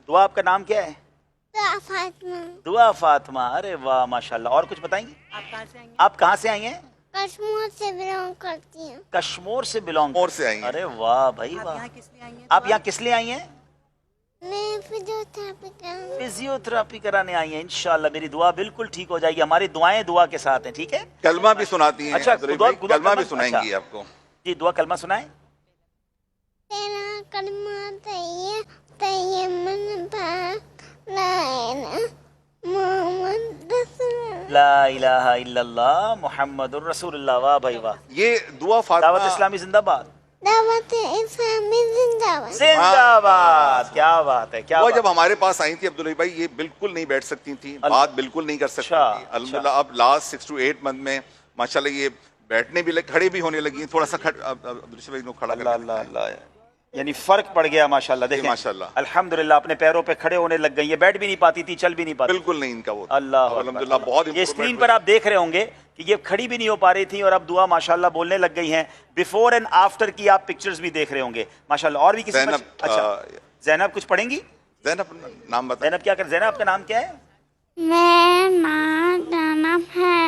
दुआ आपका नाम क्या है? दुआ फातिमा। दुआ फातिमा, अरे वाह माशाल्लाह। और कुछ बताएंगी? आप कहाँ से आई हैं? कश्मीर से बिलोंग करती हूँ। कश्मीर से बिलोंग से आई हैं। अरे वाह भाई वाह। आप यहाँ किस लिए आई हैं? मैं फिजियोथेरेपी करूँ। फिजियोथेरेपी कराने आई हैं। इंशाल्लाह मेरी दुआ बिल्कुल ठीक हो जाएगी। हमारी दुआएं दुआ के साथ हैं, ठीक है? कलमा भी सुनाती हैं। अच्छा, कलमा भी सुनाएंगी आपको। जी दुआ कलमा सुनाएं। तेरा कलमा तैयब मन पाक ला मोहम्मद रसूलुल्लाह। ला इलाहा इल्लल्लाह मुहम्मदुर रसूलुल्लाह। वाह भाई वाह। ये दुआ फातिमा दावत इस्लामी जिंदाबाद। दावत इस्लामी जिंदाबाद। जिंदाबाद। क्या बात है, क्या वो बात जब हमारे पास आई थी अब्दुल्ला भाई, ये बिल्कुल नहीं बैठ सकती थी, बात बिल्कुल नहीं कर सकती थी। अल्हम्दुलिल्लाह अब लास्ट 6 to 8 मंथ में माशाल्लाह ये बैठने भी लग, खड़े भी होने लगी। थोड़ा सा अब्दुल्ला भाई को खड़ा अल्लाह अल्लाह अल्लाह, यानी फर्क पड़ गया माशाल्लाह। देखें माशाल्लाह अल्हम्दुलिल्लाह अपने पैरों पे खड़े होने लग गई। ये बैठ भी नहीं पाती थी, चल भी नहीं पाती। बिल्कुल नहीं इनका वो। अल्लाह अल्हम्दुलिल्लाह बहुत। ये स्क्रीन पर आप देख रहे होंगे कि ये खड़ी भी नहीं हो पा रही थी और अब दुआ माशाल्लाह बोलने लग गई हैं। बिफोर एंड आफ्टर की आप पिक्चर्स भी देख रहे होंगे माशाल्लाह। और भी किसी अच्छा ज़ैनब कुछ पढ़ेंगी? ज़ैनब नाम बताएं। ज़ैनब क्या कर, ज़ैनब आपका नाम क्या है? मेरा नाम है।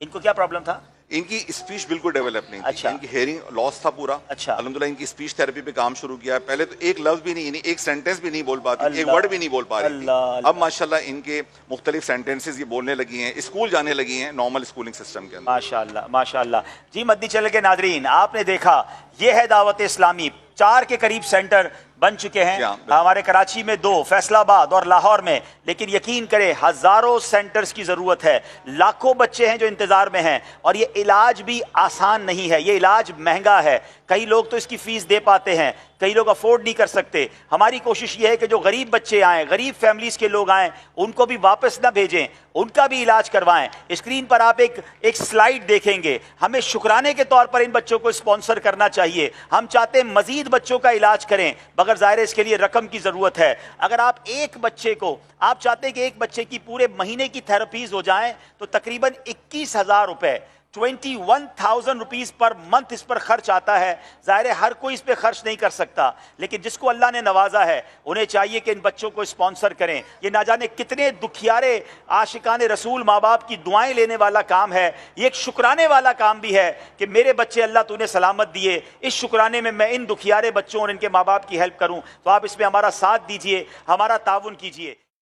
इनको क्या प्रॉब्लम था? इनकी स्पीच बिल्कुल डेवलप नहीं थी। अच्छा। इनकी हेयरिंग लॉस था पूरा। अच्छा। अल्हम्दुलिल्लाह इनकी स्पीच थेरेपी पे काम शुरू किया। पहले तो एक लफ्ज भी नहीं, एक सेंटेंस भी नहीं बोल पाती, एक वर्ड भी नहीं बोल पा रही थी। अब माशाल्लाह इनके मुख्तलिफ सेंटेंसेस ये बोलने लगी हैं, स्कूल जाने लगी हैं नॉर्मल स्कूलिंग सिस्टम के अंदर। माशाल्लाह माशाल्लाह। जी मदनी चैनल के नाजरीन, आपने देखा ये है दावत इस्लामी। 4 के करीब सेंटर बन चुके हैं हमारे कराची में, 2 फैसलाबाद और लाहौर में। लेकिन यकीन करें हजारों सेंटर्स की जरूरत है, लाखों बच्चे हैं जो इंतजार में हैं। और ये इलाज भी आसान नहीं है, ये इलाज महंगा है। कई लोग तो इसकी फीस दे पाते हैं, कई लोग अफोर्ड नहीं कर सकते। हमारी कोशिश ये है कि जो गरीब बच्चे आएँ, गरीब फैमिलीज के लोग आएँ, उनको भी वापस ना भेजें, उनका भी इलाज करवाएं। स्क्रीन पर आप एक स्लाइड देखेंगे। हमें शुक्राने के तौर पर इन बच्चों को स्पॉन्सर करना चाहिए। हम चाहते हैं मजीद बच्चों का इलाज करें, मगर ज़ाहिर है इसके लिए रकम की ज़रूरत है। अगर आप एक बच्चे को, आप चाहते हैं कि एक बच्चे की पूरे महीने की थेरेपीज हो जाएं, तो तकरीबन 21,000 रुपये 21,000 रुपीज़ पर मंथ इस पर खर्च आता है। ज़ाहिर है हर कोई इस पर खर्च नहीं कर सकता, लेकिन जिसको अल्लाह ने नवाजा है उन्हें चाहिए कि इन बच्चों को स्पॉन्सर करें। ये ना जाने कितने दुखियारे आशिकाने रसूल माँ बाप की दुआएं लेने वाला काम है। ये एक शुक्राने वाला काम भी है कि मेरे बच्चे अल्लाह तूने सलामत दिए, इस शुक्राने में मैं इन दुखियारे बच्चों और इनके माँ बाप की हेल्प करूँ। तो आप इसमें हमारा साथ दीजिए, हमारा ताउन कीजिए।